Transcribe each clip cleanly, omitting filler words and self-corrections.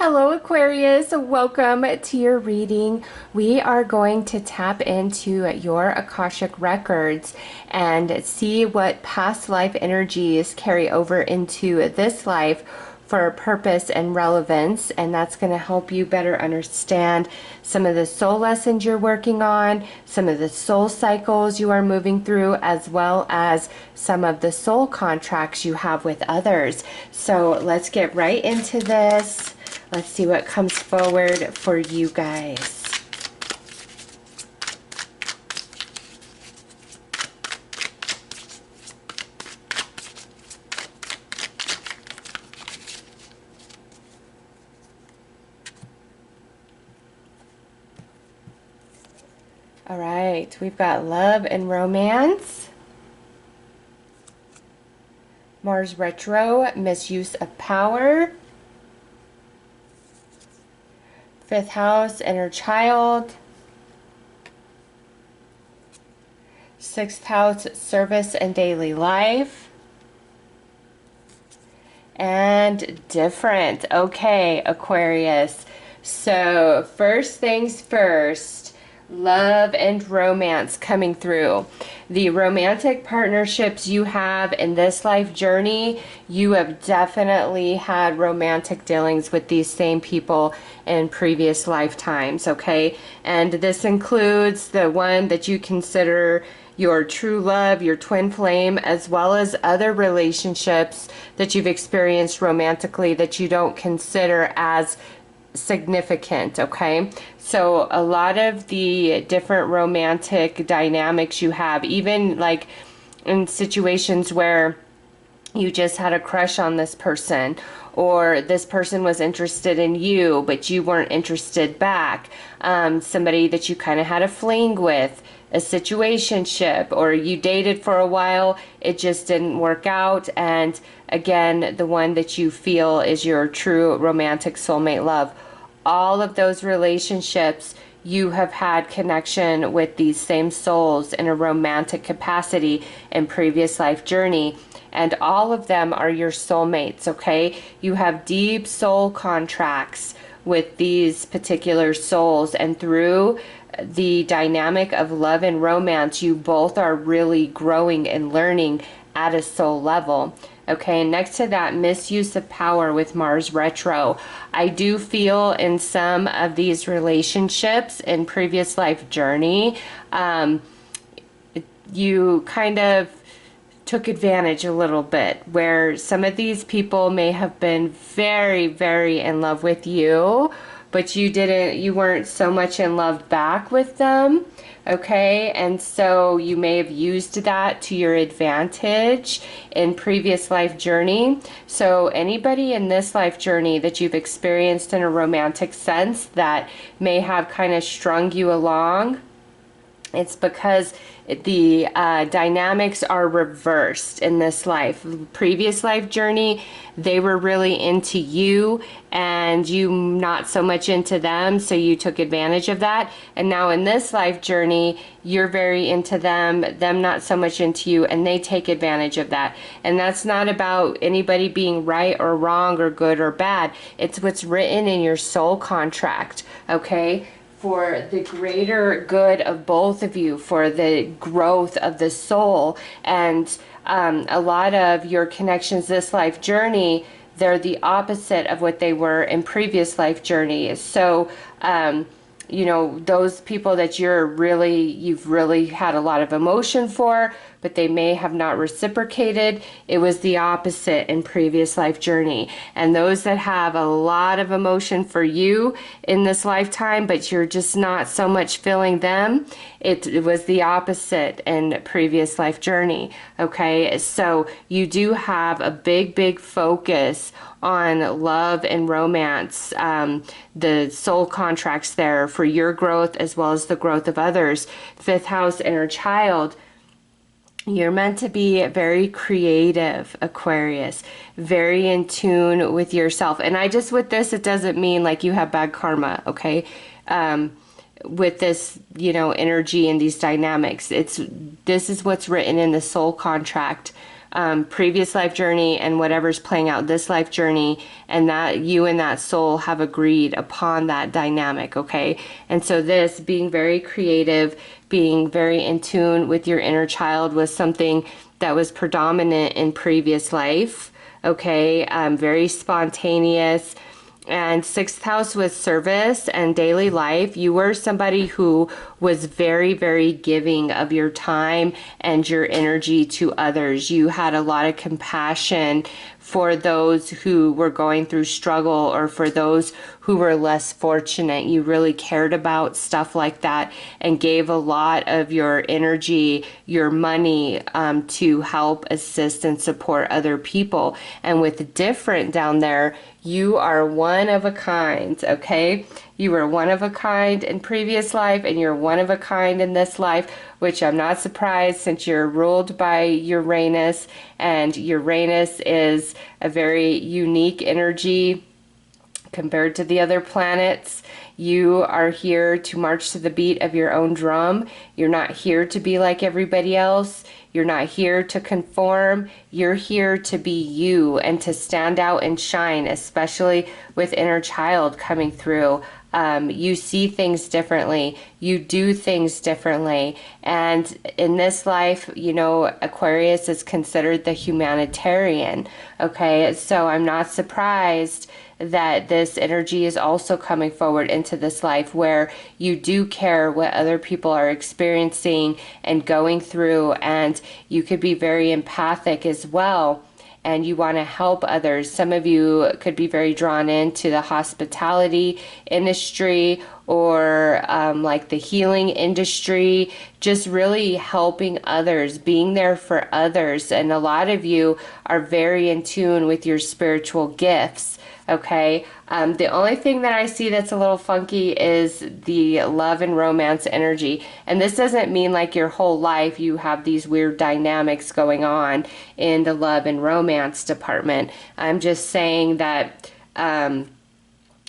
Hello Aquarius, welcome to your reading. We are going to tap into your Akashic records and see what past life energies carry over into this life for purpose and relevance, and that's going to help you better understand some of the soul lessons you're working on, some of the soul cycles you are moving through, as well as some of the soul contracts you have with others. So let's get right into this. Let's see what comes forward for you guys. All right, we've got love and romance. Mars retro, misuse of power. Fifth house, inner child. Sixth house, service and daily life. And different. Okay, Aquarius. So first things first, love and romance coming through. The romantic partnerships you have in this life journey, you have definitely had romantic dealings with these same people in previous lifetimes, okay? And this includes the one that you consider your true love, your twin flame, as well as other relationships that you've experienced romantically that you don't consider as significant, okay? So a lot of the different romantic dynamics you have, even like in situations where you just had a crush on this person, or this person was interested in you but you weren't interested back, somebody that you kind of had a fling with, a situationship, or you dated for a while, it just didn't work out, and again, the one that you feel is your true romantic soulmate love. All of those relationships, you have had connection with these same souls in a romantic capacity in previous life journey, and all of them are your soulmates, okay? You have deep soul contracts with these particular souls, and through the dynamic of love and romance, you both are really growing and learning at a soul level. Okay, and next to that, misuse of power with Mars retro. I do feel in some of these relationships in previous life journey, you kind of took advantage a little bit, where some of these people may have been very, very in love with you, but you weren't so much in love back with them, okay? And so you may have used that to your advantage in previous life journey. So anybody in this life journey that you've experienced in a romantic sense that may have kind of strung you along, it's because the dynamics are reversed in this life. Previous life journey, they were really into you and you not so much into them, so you took advantage of that. And now in this life journey, you're very into them not so much into you, and they take advantage of that. And that's not about anybody being right or wrong or good or bad. It's what's written in your soul contract, okay? For the greater good of both of you, for the growth of the soul. And a lot of your connections this life journey, they're the opposite of what they were in previous life journeys. So you know, those people that you've really had a lot of emotion for, but they may have not reciprocated, it was the opposite in previous life journey. And those that have a lot of emotion for you in this lifetime, but you're just not so much feeling them, it was the opposite in previous life journey, okay? So you do have a big focus on love and romance, the soul contracts there for your growth as well as the growth of others. Fifth house, inner child. You're meant to be very creative, Aquarius, very in tune with yourself. And with this, it doesn't mean like you have bad karma, okay? With this, energy and these dynamics, this is what's written in the soul contract previous life journey and whatever's playing out this life journey, and that you and that soul have agreed upon that dynamic, okay? And so this being very creative, being very in tune with your inner child was something that was predominant in previous life, okay? Very spontaneous. And sixth house was service and daily life. You were somebody who was very, very giving of your time and your energy to others. You had a lot of compassion for those who were going through struggle or for those who were less fortunate. You really cared about stuff like that and gave a lot of your energy, your money to help assist and support other people. And with different down there, you are one of a kind, okay? You were one of a kind in previous life and you're one of a kind in this life, which I'm not surprised since you're ruled by Uranus, and Uranus is a very unique energy compared to the other planets. You are here to march to the beat of your own drum. You're not here to be like everybody else. You're not here to conform. You're here to be you and to stand out and shine, especially with inner child coming through. You see things differently. You do things differently. And in this life, you know, Aquarius is considered the humanitarian. Okay, so I'm not surprised that this energy is also coming forward into this life where you do care what other people are experiencing and going through, and you could be very empathic as well, and you want to help others. Some of you could be very drawn into the hospitality industry or like the healing industry, just really helping others, being there for others. And a lot of you are very in tune with your spiritual gifts. Okay, the only thing that I see that's a little funky is the love and romance energy. And this doesn't mean like your whole life you have these weird dynamics going on in the love and romance department. I'm just saying that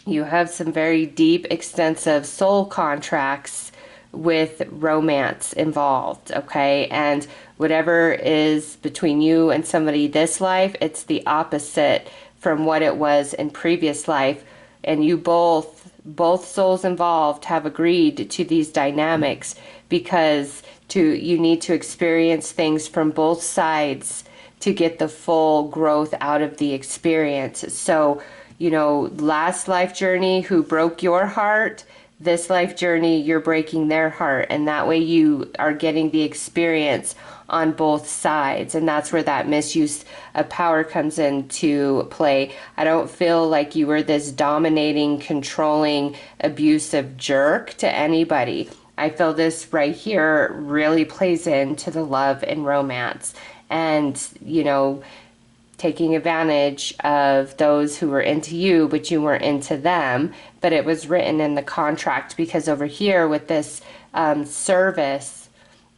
you have some very deep, extensive soul contracts with romance involved, okay? And whatever is between you and somebody this life, it's the opposite from what it was in previous life. And you both souls involved have agreed to these dynamics because you need to experience things from both sides to get the full growth out of the experience. So, you know, last life journey, who broke your heart, this life journey, you're breaking their heart. And that way you are getting the experience on both sides. And that's where that misuse of power comes into play. I don't feel like you were this dominating, controlling, abusive jerk to anybody. I feel this right here really plays into the love and romance. And, you know, taking advantage of those who were into you, but you weren't into them. But it was written in the contract, because over here with this service,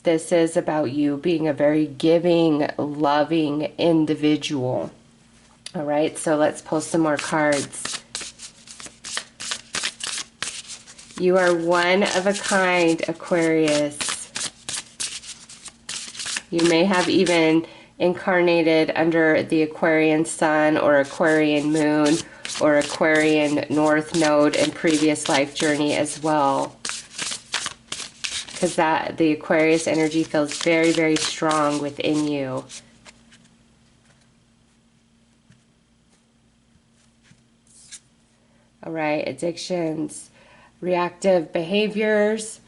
this is about you being a very giving, loving individual. All right, so let's pull some more cards. You are one of a kind, Aquarius. You may have even incarnated under the Aquarian sun or Aquarian moon or Aquarian north node in previous life journey as well, because that the Aquarius energy feels very, very strong within you. All right, addictions, reactive behaviors,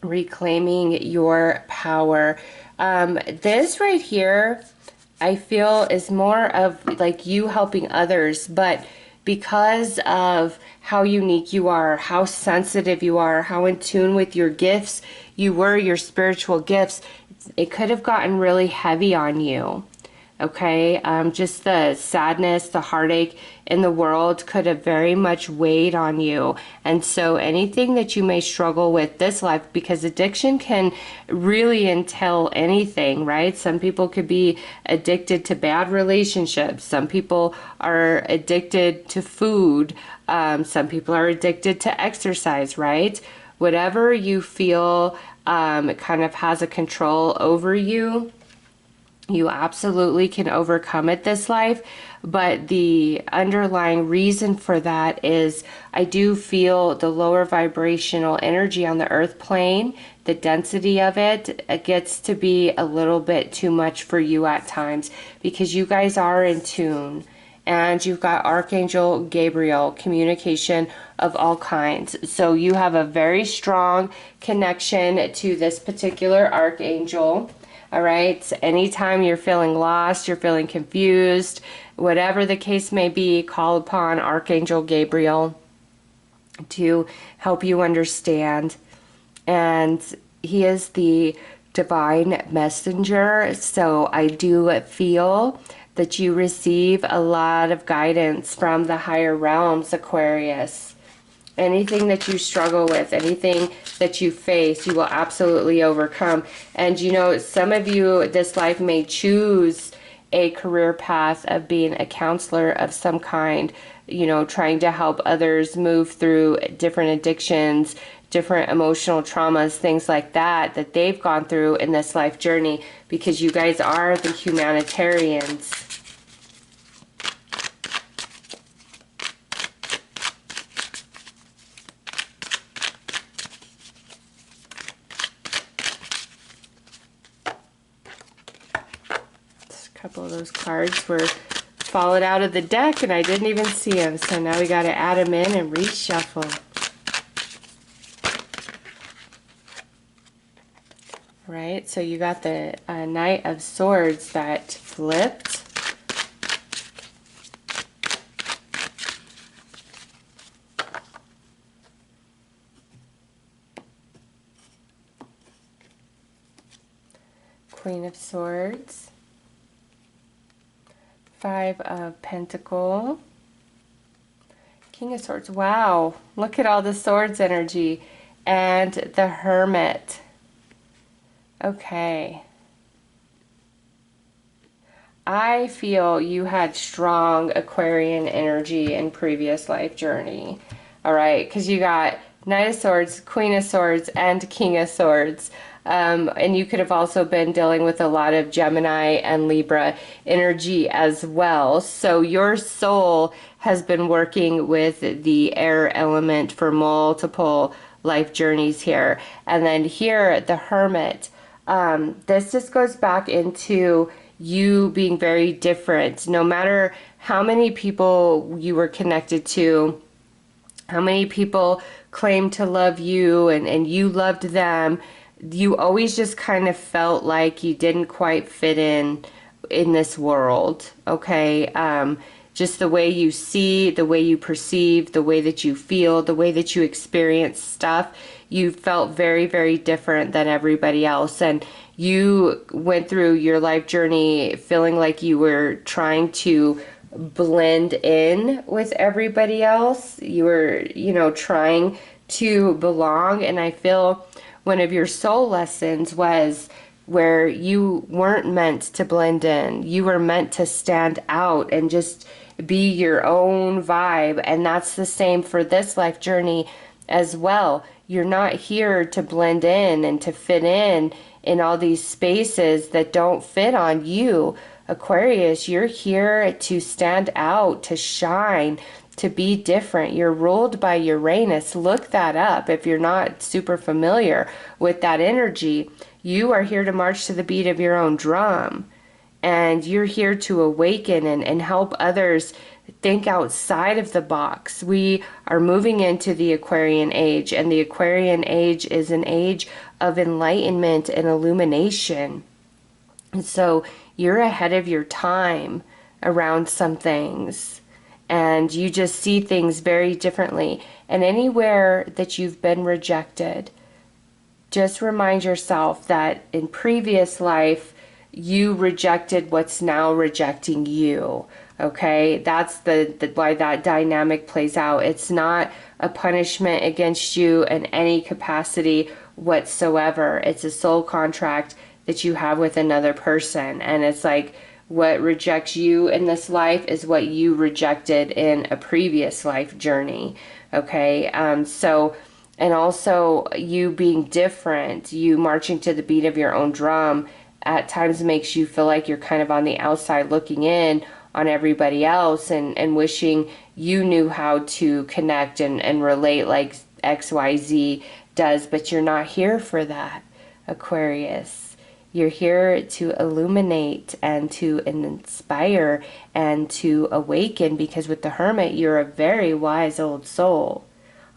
reclaiming your power. This right here, I feel is more of like you helping others, but because of how unique you are, how sensitive you are, how in tune with your gifts you were, your spiritual gifts, it could have gotten really heavy on you. Okay, just the sadness, the heartache in the world could have very much weighed on you. And so anything that you may struggle with this life, because addiction can really entail anything, right? Some people could be addicted to bad relationships. Some people are addicted to food. Some people are addicted to exercise, right? Whatever you feel kind of has a control over you, You absolutely can overcome it this life, but the underlying reason for that is I do feel the lower vibrational energy on the earth plane, the density of it gets to be a little bit too much for you at times, because you guys are in tune. And you've got Archangel Gabriel, communication of all kinds. So you have a very strong connection to this particular Archangel. All right, so anytime you're feeling lost, you're feeling confused, whatever the case may be, call upon Archangel Gabriel to help you understand. And he is the divine messenger, so I do feel that you receive a lot of guidance from the higher realms, Aquarius. Anything that you struggle with, anything that you face, you will absolutely overcome. And you know, some of you this life may choose a career path of being a counselor of some kind, you know, trying to help others move through different addictions, different emotional traumas, things like that, that they've gone through in this life journey, because you guys are the humanitarians. A couple of those cards were fallen out of the deck and I didn't even see them, so now we got to add them in and reshuffle. Right, so you got the Knight of Swords that flipped. Queen of Swords. Five of Pentacles. King of Swords. Wow, look at all the swords energy. And the Hermit. Okay. I feel you had strong Aquarian energy in previous life journey. All right, because you got Knight of Swords, Queen of Swords, and King of Swords. And you could have also been dealing with a lot of Gemini and Libra energy as well. So your soul has been working with the air element for multiple life journeys here. And then here, the Hermit. This just goes back into you being very different. No matter how many people you were connected to, how many people claimed to love you and you loved them, you always just kind of felt like you didn't quite fit in this world, okay? Just the way you see, the way you perceive, the way that you feel, the way that you experience stuff, you felt very, very different than everybody else. And you went through your life journey feeling like you were trying to blend in with everybody else. You were, you know, trying to belong. And I feel one of your soul lessons was where you weren't meant to blend in. You were meant to stand out and just be your own vibe. And that's the same for this life journey as well. You're not here to blend in and to fit in all these spaces that don't fit on you. Aquarius, you're here to stand out, to shine, to be different. You're ruled by Uranus. Look that up if you're not super familiar with that energy. You are here to march to the beat of your own drum. And you're here to awaken and help others think outside of the box. We are moving into the Aquarian age, and the Aquarian age is an age of enlightenment and illumination. And so you're ahead of your time around some things, and you just see things very differently. And anywhere that you've been rejected, just remind yourself that in previous life, you rejected what's now rejecting you. Okay, that's the why that dynamic plays out. It's not a punishment against you in any capacity whatsoever. It's a soul contract that you have with another person. And it's like, what rejects you in this life is what you rejected in a previous life journey. Okay, so, and also you being different, you marching to the beat of your own drum, at times makes you feel like you're kind of on the outside looking in on everybody else, and wishing you knew how to connect and relate like XYZ does, but you're not here for that, Aquarius. You're here to illuminate and to inspire and to awaken, because with the Hermit, you're a very wise old soul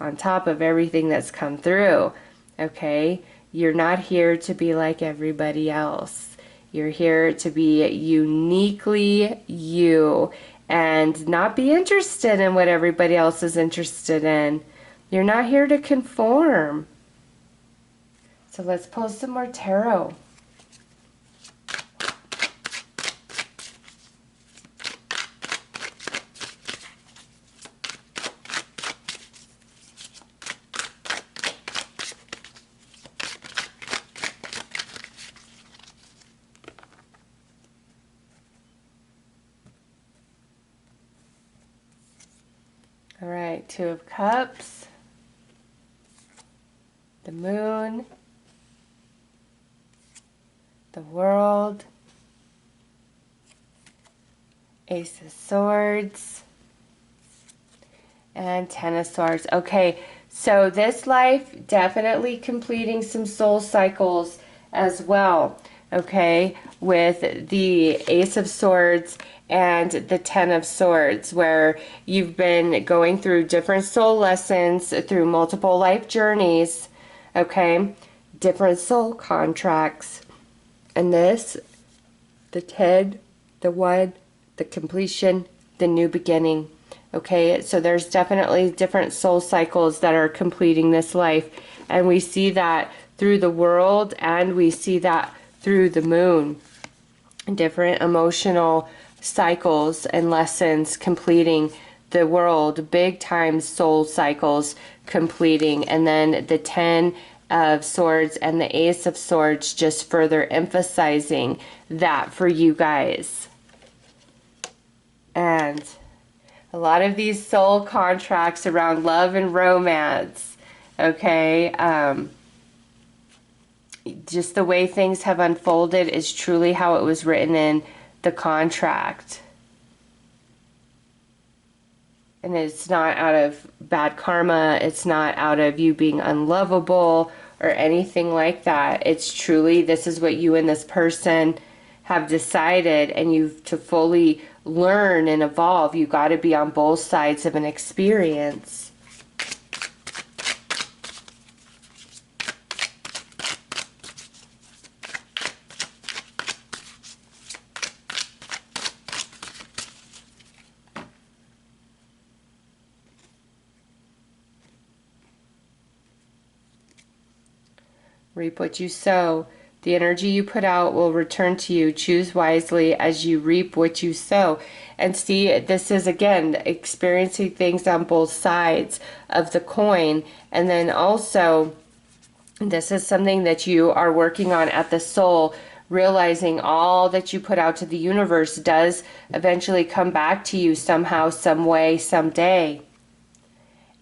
on top of everything that's come through, okay? You're not here to be like everybody else. You're here to be uniquely you and not be interested in what everybody else is interested in. You're not here to conform. So let's pull some more tarot. All right, Two of Cups, the Moon, the World, Ace of Swords, and Ten of Swords. Okay, so this life definitely completing some soul cycles as well, okay, with the Ace of Swords and the Ten of Swords, where you've been going through different soul lessons through multiple life journeys, okay, different soul contracts. And this, the 10, the 1, the completion, the new beginning. Okay, so there's definitely different soul cycles that are completing this life. And we see that through the World, and we see that through the Moon. Different emotional cycles and lessons completing the World, big time soul cycles completing. And then the 10 of Swords and the Ace of Swords just further emphasizing that for you guys. And a lot of these soul contracts around love and romance, okay, just the way things have unfolded is truly how it was written in the contract. And it's not out of bad karma, it's not out of you being unlovable or anything like that. It's truly, this is what you and this person have decided, and you've to fully learn and evolve, you got to be on both sides of an experience. Reap what you sow. The energy you put out will return to you. Choose wisely as you reap what you sow. And see, this is, again, experiencing things on both sides of the coin. And then also, this is something that you are working on at the soul, realizing all that you put out to the universe does eventually come back to you somehow, some way, someday.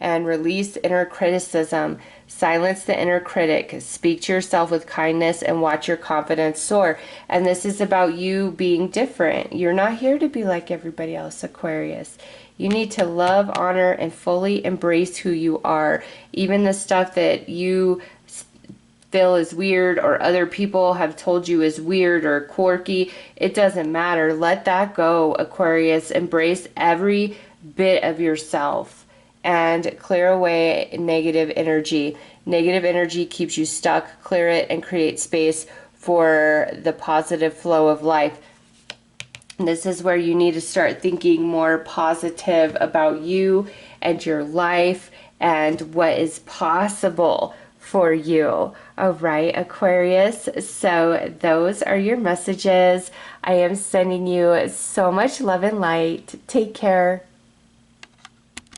And release inner criticism. Silence the inner critic. Speak to yourself with kindness and watch your confidence soar. And this is about you being different. You're not here to be like everybody else, Aquarius. You need to love, honor, and fully embrace who you are. Even the stuff that you feel is weird or other people have told you is weird or quirky, it doesn't matter. Let that go, Aquarius. Embrace every bit of yourself. And clear away negative energy. Negative energy keeps you stuck. Clear it and create space for the positive flow of life. And this is where you need to start thinking more positive about you and your life and what is possible for you. All right, Aquarius. So those are your messages. I am sending you so much love and light. Take care.